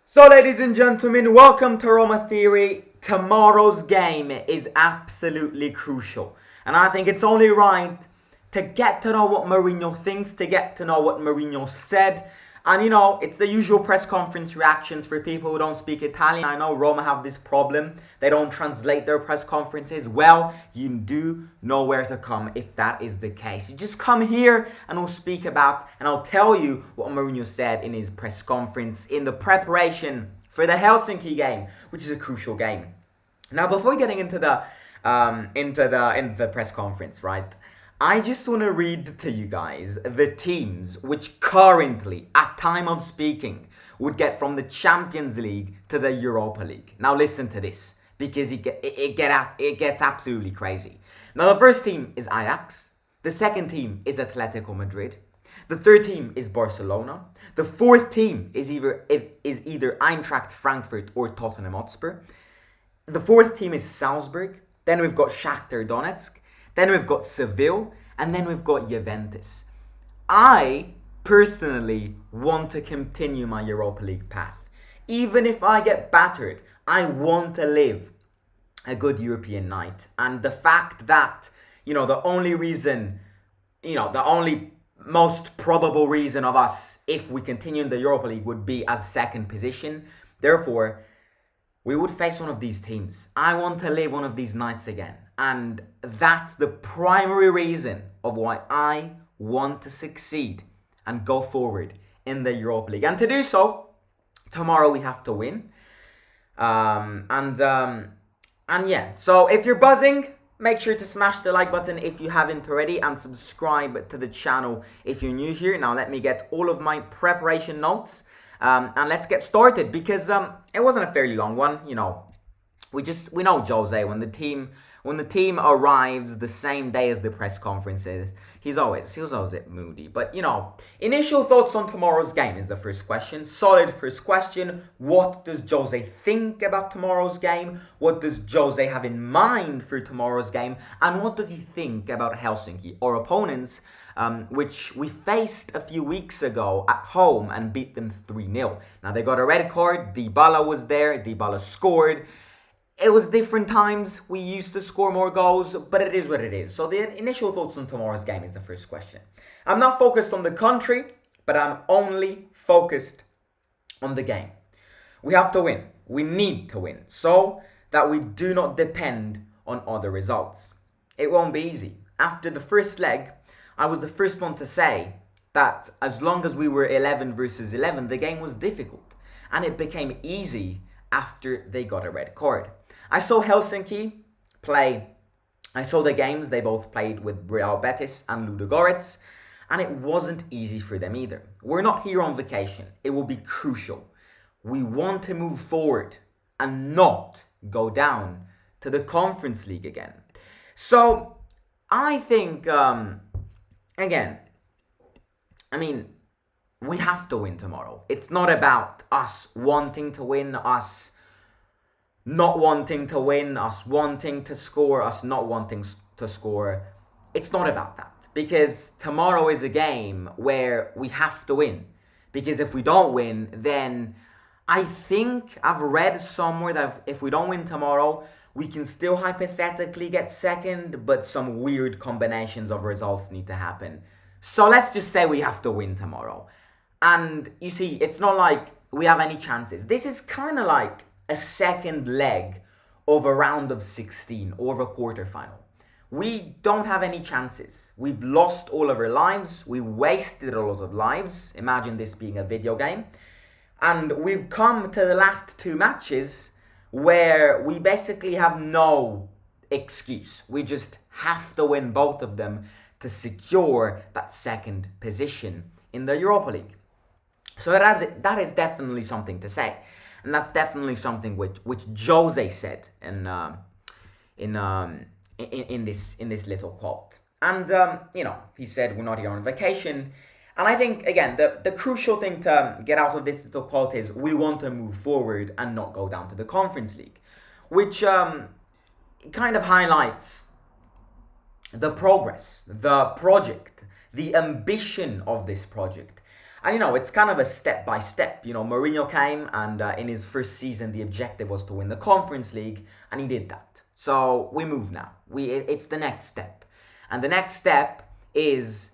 So, ladies and gentlemen, welcome to Roma Theory. Tomorrow's game is absolutely crucial. And I think it's only right to get to know what Mourinho thinks, to get to know what Mourinho said. And it's the usual press conference reactions for people who don't speak Italian. I know Roma have this problem. They don't translate their press conferences. Well, you do know where to come if that is the case. You just come here and we'll speak about and I'll tell you what Mourinho said in his press conference in the preparation for the Helsinki game, which is a crucial game. Now, before getting into the press conference, right? I just want to read to you guys the teams which currently, at time of speaking, would get from the Champions League to the Europa League. Now listen to this, because it gets absolutely crazy. Now the first team is Ajax, the second team is Atletico Madrid, the third team is Barcelona, the fourth team is either Eintracht Frankfurt or Tottenham Hotspur, the fourth team is Salzburg, then we've got Shakhtar Donetsk, then we've got Seville, and then we've got Juventus. I personally want to continue my Europa League path. Even if I get battered, I want to live a good European night. And the fact that, the only most probable reason of us, if we continue in the Europa League, would be as second position. Therefore, we would face one of these teams. I want to live one of these nights again. And that's the primary reason of why I want to succeed and go forward in the Europa League. And to do so, tomorrow we have to win. So if you're buzzing, make sure to smash the like button if you haven't already and subscribe to the channel if you're new here. Now let me get all of my preparation notes and let's get started, because it wasn't a fairly long one. We know Jose, when the team arrives the same day as the press conferences, he's always a bit moody. But initial thoughts on tomorrow's game is the first question. Solid first question. What does Jose think about tomorrow's game? What does Jose have in mind for tomorrow's game? And what does he think about Helsinki, our opponents, which we faced a few weeks ago at home and beat them 3-0. Now they got a red card. Dybala was there. Dybala scored. It was different times. We used to score more goals, but it is what it is. So the initial thoughts on tomorrow's game is the first question. I'm not focused on the country, but I'm only focused on the game. We have to win. We need to win so that we do not depend on other results. It won't be easy. After the first leg, I was the first one to say that as long as we were 11 versus 11, the game was difficult. And it became easy after they got a red card. I saw Helsinki play. I saw the games they both played with Real Betis and Ludogorets, and it wasn't easy for them either. We're not here on vacation. It will be crucial. We want to move forward and not go down to the Conference League again. So I think, we have to win tomorrow. It's not about us wanting to win, us not wanting to win, us wanting to score, us not wanting to score. It's not about that, because tomorrow is a game where we have to win. Because if we don't win, then I think I've read somewhere that if we don't win tomorrow, we can still hypothetically get second, but some weird combinations of results need to happen. So let's just say we have to win tomorrow. And you see, it's not like we have any chances. This is kind of like a second leg of a round of 16 or a quarterfinal. We don't have any chances. We've lost all of our lives. We wasted a lot of lives. Imagine this being a video game. And we've come to the last two matches where we basically have no excuse. We just have to win both of them to secure that second position in the Europa League. So that is definitely something to say. And that's definitely something which Jose said in this little quote. And he said we're not here on vacation. And I think again the crucial thing to get out of this little quote is we want to move forward and not go down to the Conference League, which kind of highlights the progress, the project, the ambition of this project. And it's kind of a step by step. Mourinho came and in his first season, the objective was to win the Conference League, and he did that. So we move now. It's the next step. And the next step is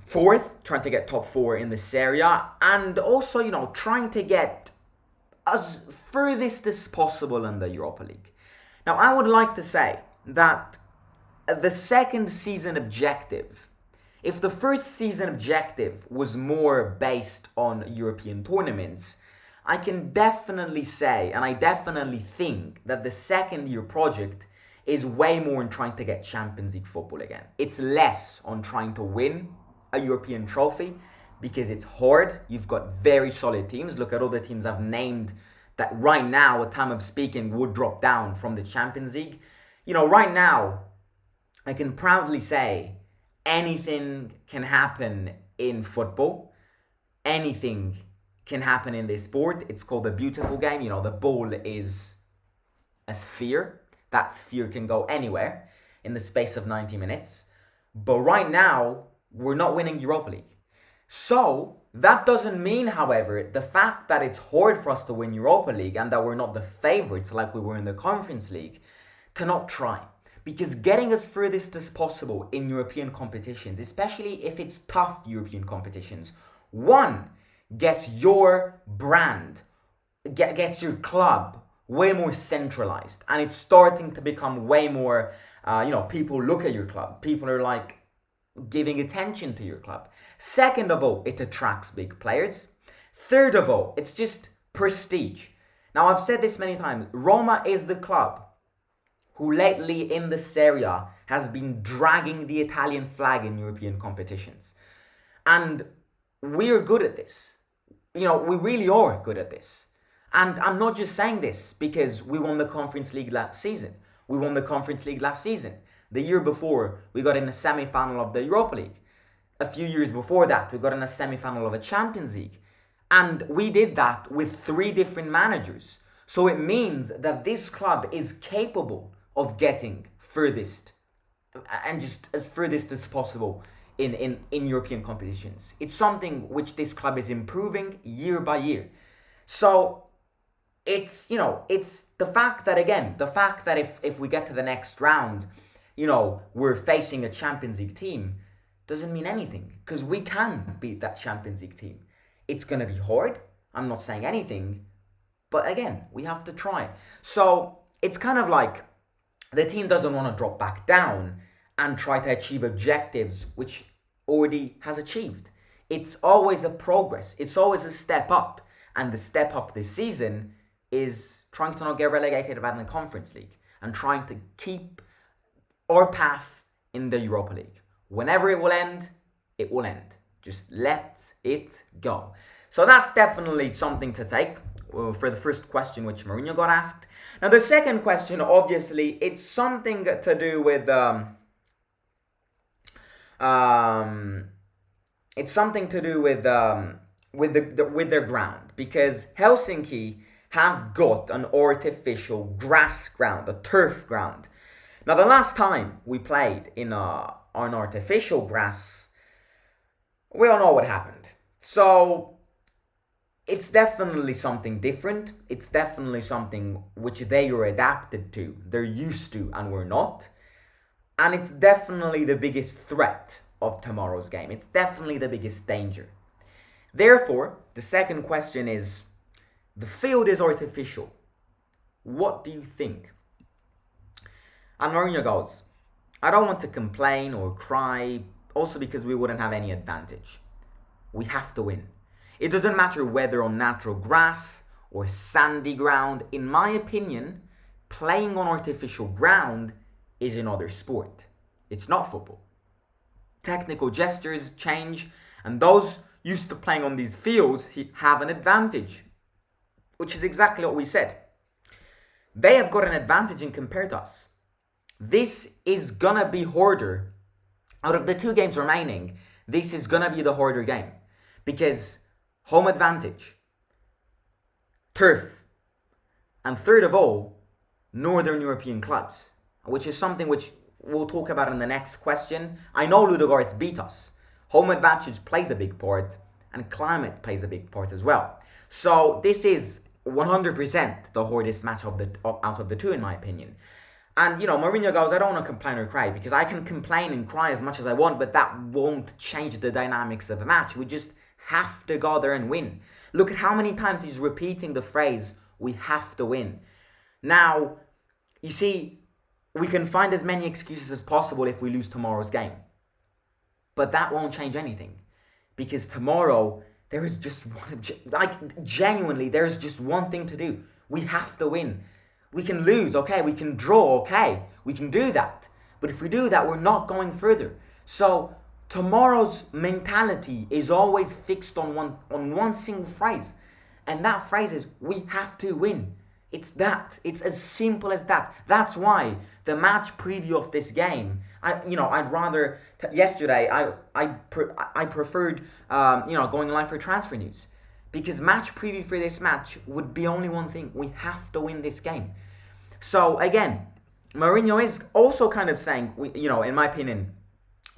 fourth, trying to get top four in the Serie A, and also, trying to get as furthest as possible in the Europa League. Now, I would like to say that the second season objective, if the first season objective was more based on European tournaments, I can definitely say, and I definitely think, that the second year project is way more in trying to get Champions League football again. It's less on trying to win a European trophy, because it's hard. You've got very solid teams. Look at all the teams I've named that right now, at time of speaking, would drop down from the Champions League. Right now, I can proudly say anything can happen in football. Anything can happen in this sport. It's called a beautiful game. The ball is a sphere. That sphere can go anywhere in the space of 90 minutes. But right now, we're not winning Europa League. So, that doesn't mean, however, the fact that it's hard for us to win Europa League and that we're not the favourites like we were in the Conference League, to not try. Because getting as furthest as possible in European competitions, especially if it's tough European competitions, one, gets your brand, gets your club way more centralised. And it's starting to become way more, people look at your club. People are like giving attention to your club. Second of all, it attracts big players. Third of all, it's just prestige. Now, I've said this many times. Roma is the club who lately in the Serie A has been dragging the Italian flag in European competitions. And we're good at this. We really are good at this. And I'm not just saying this because we won the Conference League last season. We won the Conference League last season. The year before, we got in a semi-final of the Europa League. A few years before that, we got in a semi-final of a Champions League. And we did that with 3 different managers. So it means that this club is capable of getting furthest and just as furthest as possible in European competitions. It's something which this club is improving year by year. So it's the fact that if we get to the next round, we're facing a Champions League team doesn't mean anything, because we can beat that Champions League team. It's going to be hard. I'm not saying anything, but again, we have to try. So it's kind of like the team doesn't want to drop back down and try to achieve objectives which already has achieved. It's always a progress. It's always a step up. And the step up this season is trying to not get relegated by the Conference League and trying to keep our path in the Europa League. Whenever it will end, it will end. Just let it go. So that's definitely something to take for the first question which Mourinho got asked. Now the second question, obviously, it's something to do with with their ground, because Helsinki have got an artificial grass ground, a turf ground. Now the last time we played in an artificial grass, we all know what happened. So it's definitely something different. It's definitely something which they are adapted to. They're used to and we're not. And it's definitely the biggest threat of tomorrow's game. It's definitely the biggest danger. Therefore, the second question is, the field is artificial. What do you think? And Mourinho goes, I don't want to complain or cry, also because we wouldn't have any advantage. We have to win. It doesn't matter whether on natural grass or sandy ground. In my opinion, playing on artificial ground is another sport. It's not football. Technical gestures change, and those used to playing on these fields have an advantage, which is exactly what we said. They have got an advantage in compared to us. This is gonna be harder. Out of the 2 games remaining, this is gonna be the harder game, because home advantage, turf, and third of all, Northern European clubs, which is something which we'll talk about in the next question. I know Ludogorets beat us. Home advantage plays a big part, and climate plays a big part as well. So this is 100% the hardest match out of the two, in my opinion. And, Mourinho goes, I don't want to complain or cry, because I can complain and cry as much as I want, but that won't change the dynamics of a match. We just have to go there and win. Look at how many times he's repeating the phrase, we have to win. Now, you see, we can find as many excuses as possible if we lose tomorrow's game. But that won't change anything. Because tomorrow, there is just one, genuinely, there's just one thing to do. We have to win. We can lose, okay? We can draw, okay? We can do that. But if we do that, we're not going further. So tomorrow's mentality is always fixed on one single phrase. And that phrase is, we have to win. It's that. It's as simple as that. That's why the match preview of this game, I'd rather yesterday I preferred going live for transfer news, because match preview for this match would be only one thing: we have to win this game. So again, Mourinho is also kind of saying, in my opinion,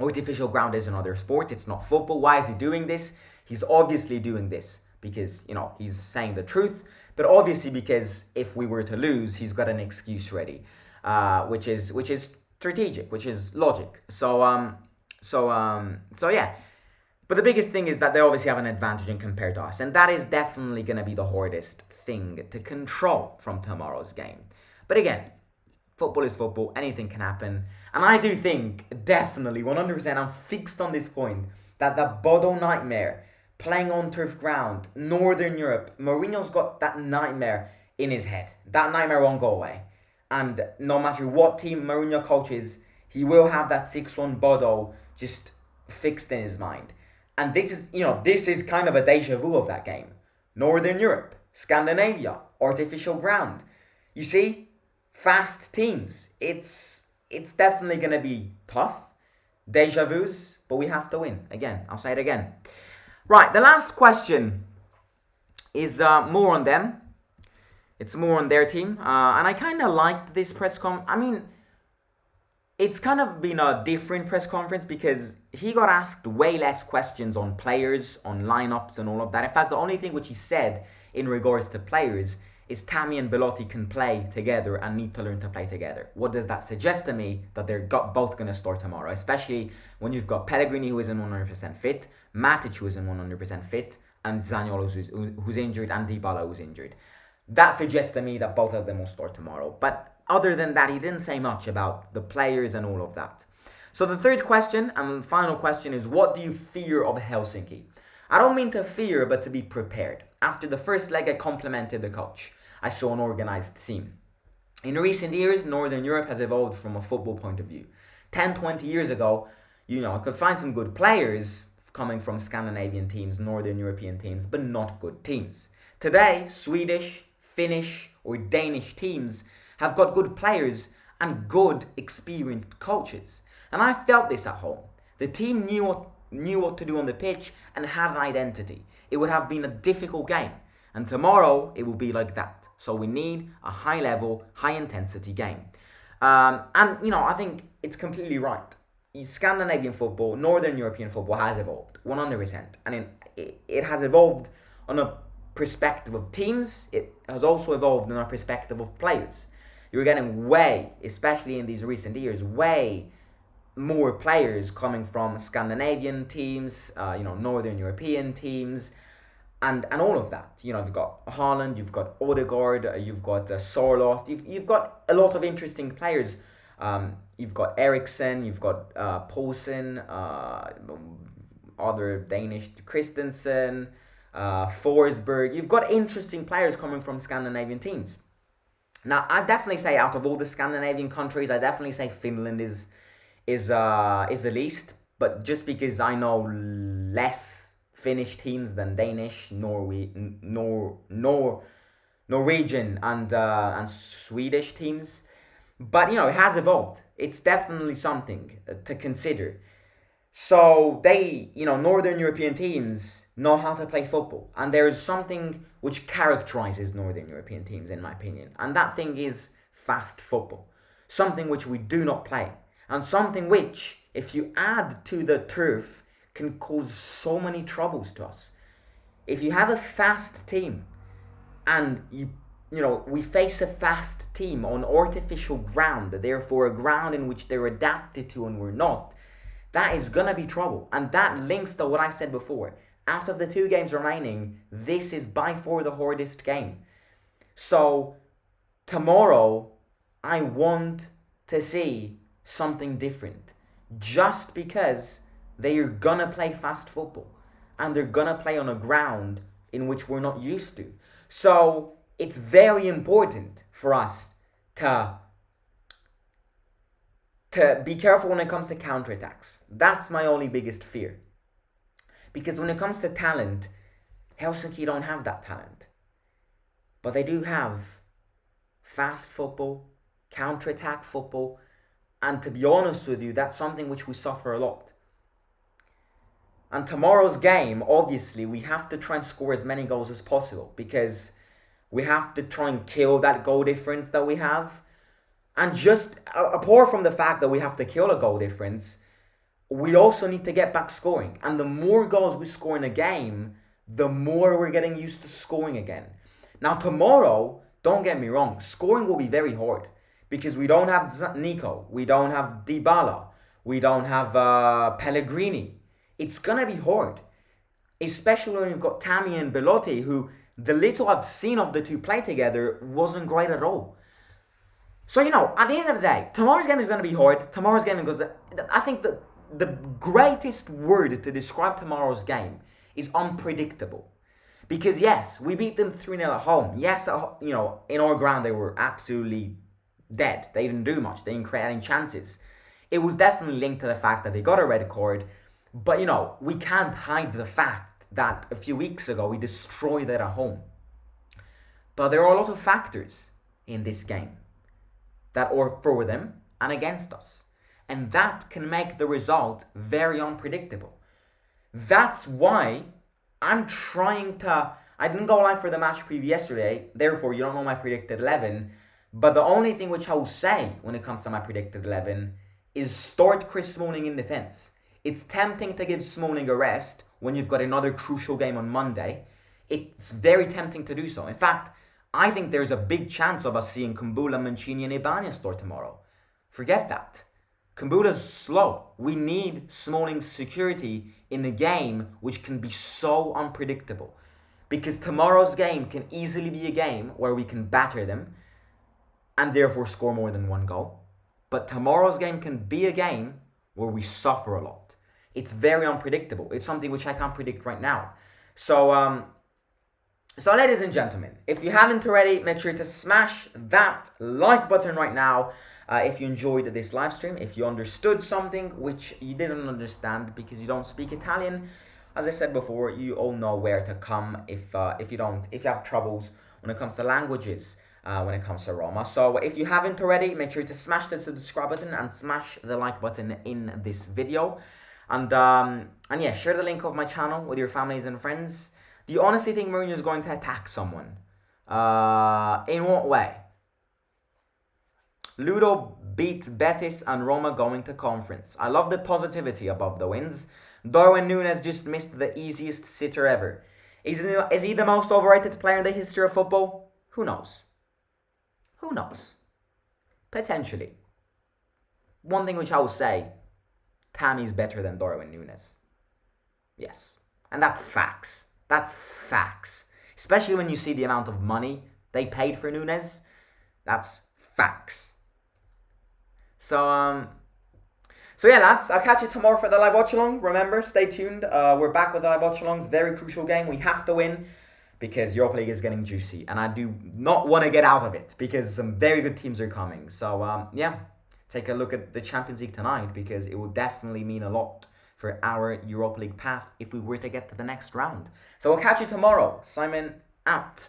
artificial ground is another sport. It's not football. Why is he doing this? He's obviously doing this because he's saying the truth. But obviously, because if we were to lose, he's got an excuse ready, which is strategic, which is logic. So yeah. But the biggest thing is that they obviously have an advantage in compared to us, and that is definitely going to be the hardest thing to control from tomorrow's game. But again, football is football. Anything can happen, and I do think definitely 100%. I'm fixed on this point that the Bodo nightmare, playing on turf ground, Northern Europe, Mourinho's got that nightmare in his head. That nightmare won't go away. And no matter what team Mourinho coaches, he will have that 6-1 Bodo just fixed in his mind. And this is kind of a deja vu of that game. Northern Europe, Scandinavia, artificial ground. You see, fast teams. It's definitely going to be tough. Deja vus, but we have to win. Again, I'll say it again. Right, the last question is more on them. It's more on their team. And I kind of liked this press conference. I mean, it's kind of been a different press conference because he got asked way less questions on players, on lineups and all of that. In fact, the only thing which he said in regards to players is Tammy and Belotti can play together and need to learn to play together. What does that suggest to me? That they're both going to start tomorrow, especially when you've got Pellegrini, who isn't 100% fit, Matic, who isn't 100% fit, and Zaniolo, who's injured, and Dybala, who's injured. That suggests to me that both of them will start tomorrow. But other than that, he didn't say much about the players and all of that. So the third question and final question is, what do you fear of Helsinki? I don't mean to fear, but to be prepared. After the first leg, I complimented the coach. I saw an organized team. In recent years, Northern Europe has evolved from a football point of view. 10, 20 years ago, I could find some good players coming from Scandinavian teams, Northern European teams, but not good teams. Today, Swedish, Finnish, or Danish teams have got good players and good, experienced coaches. And I felt this at home. The team knew what to do on the pitch and had an identity. It would have been a difficult game. And tomorrow, it will be like that. So we need a high-level, high-intensity game. I think it's completely right. Scandinavian football, Northern European football has evolved 100%. And it has evolved on a perspective of teams. It has also evolved on a perspective of players. You're getting especially in these recent years, way more players coming from Scandinavian teams, Northern European teams, and all of that. You've got Haaland, you've got Odegaard, you've got Sorloth, you've got a lot of interesting players. You've got Eriksson, you've got Poulsen, other Danish, Christensen, Forsberg. You've got interesting players coming from Scandinavian teams. Now, I definitely say out of all the Scandinavian countries, I definitely say Finland is the least. But just because I know less Finnish teams than Danish, Norwegian and Swedish teams. But, it has evolved. It's definitely something to consider. So Northern European teams know how to play football. And there is something which characterizes Northern European teams, in my opinion. And that thing is fast football. Something which we do not play. And something which, if you add to the turf, can cause so many troubles to us. If you have a fast team and we face a fast team on artificial ground, therefore a ground in which they're adapted to and we're not, that is gonna be trouble. And that links to what I said before. Out of the 2 games remaining, this is by far the hardest game. So tomorrow, I want to see something different. Just because they are gonna play fast football. And they're gonna play on a ground in which we're not used to. So it's very important for us to be careful when it comes to counterattacks. That's my only biggest fear. Because when it comes to talent, Helsinki don't have that talent. But they do have fast football, counterattack football, and to be honest with you, that's something which we suffer a lot. And tomorrow's game, obviously, we have to try and score as many goals as possible because we have to try and kill that goal difference that we have. And just apart from the fact that we have to kill a goal difference, we also need to get back scoring. And the more goals we score in a game, the more we're getting used to scoring again. Now tomorrow, don't get me wrong, scoring will be very hard because we don't have Nico, we don't have Dybala, we don't have Pellegrini. It's gonna be hard, especially when you've got Tammy and Belotti, who the little I've seen of the 2 play together wasn't great at all. So, at the end of the day, tomorrow's game is going to be hard. Tomorrow's game goes. I think the greatest word to describe tomorrow's game is unpredictable. Because yes, we beat them 3-0 at home. Yes, in our ground they were absolutely dead. They didn't do much. They didn't create any chances. It was definitely linked to the fact that they got a red card. But, we can't hide the fact that a few weeks ago we destroyed it at home. But there are a lot of factors in this game that are for them and against us. And that can make the result very unpredictable. That's why I'm trying to... I didn't go live for the match preview yesterday, therefore you don't know my predicted 11. But the only thing which I will say when it comes to my predicted 11 is start Chris Smalling in defence. It's tempting to give Smalling a rest when you've got another crucial game on Monday. It's very tempting to do so. In fact, I think there's a big chance of us seeing Kumbula, Mancini and Ibanez start tomorrow. Forget that. Kumbula's slow. We need Smalling's security in a game which can be so unpredictable. Because tomorrow's game can easily be a game where we can batter them and therefore score more than 1 goal. But tomorrow's game can be a game where we suffer a lot. It's very unpredictable. It's something which I can't predict right now. So ladies and gentlemen, if you haven't already, make sure to smash that like button right now. If you enjoyed this live stream, if you understood something which you didn't understand because you don't speak Italian, as I said before, you all know where to come if you have troubles when it comes to languages, when it comes to Roma. So if you haven't already, make sure to smash the subscribe button and smash the like button in this video. And yeah, share the link of my channel with your families and friends. Do you honestly think Mourinho is going to attack someone? In what way? Ludo beat Betis and Roma going to conference. I love the positivity above the wins. Darwin Núñez just missed the easiest sitter ever. Is he the most overrated player in the history of football? Who knows? Who knows? Potentially. One thing which I will say, Tammy's better than Darwin Núñez. Yes. And that's facts. That's facts. Especially when you see the amount of money they paid for Núñez. That's facts. So yeah, lads, I'll catch you tomorrow for the live watch along. Remember, stay tuned. We're back with the live watch alongs. Very crucial game. We have to win because Europa League is getting juicy, and I do not want to get out of it because some very good teams are coming. So yeah, take a look at the Champions League tonight because it will definitely mean a lot for our Europa League path if we were to get to the next round. So we'll catch you tomorrow. Simon out.